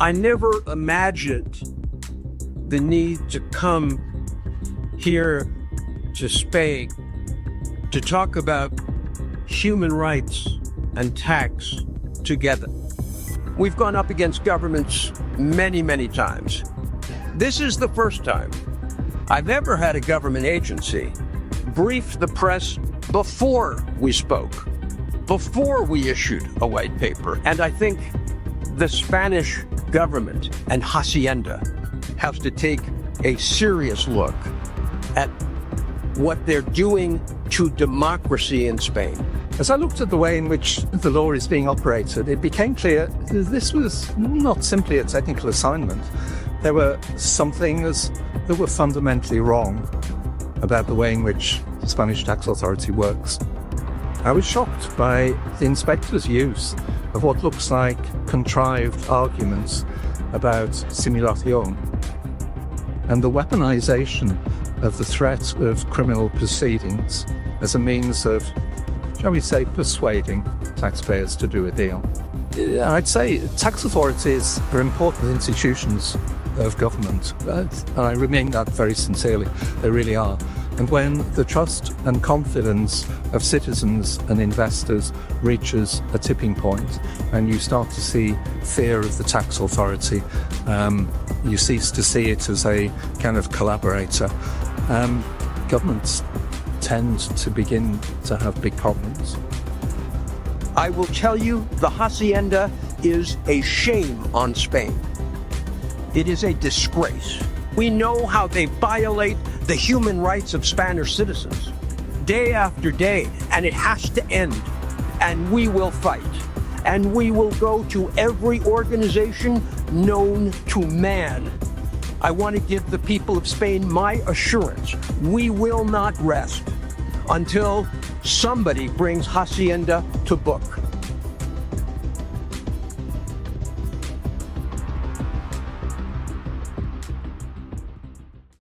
I never imagined the need to come here to Spain to talk about human rights and tax together. We've gone up against governments many, many times. This is the first time I've ever had a government agency brief the press before we spoke, before we issued a white paper. And I think the Spanish government and Hacienda have to take a serious look at what they're doing to democracy in Spain. As I looked at the way in which the law is being operated, it became clear this was not simply a technical assignment. There were some things that were fundamentally wrong about the way in which the Spanish tax authority works. I was shocked by the inspector's use of what looks like contrived arguments about simulación and the weaponization of the threat of criminal proceedings as a means of, shall we say, persuading taxpayers to do a deal. I'd say tax authorities are important institutions of government, and I mean that very sincerely. They really are. And when the trust and confidence of citizens and investors reaches a tipping point and you start to see fear of the tax authority, you cease to see it as a kind of collaborator, governments tend to begin to have big problems. I will tell you, the Hacienda is a shame on Spain. It is a disgrace. We know how they violate the human rights of Spanish citizens day after day, and it has to end. And we will fight. And we will go to every organization known to man. I want to give the people of Spain my assurance. We will not rest until somebody brings Hacienda to book.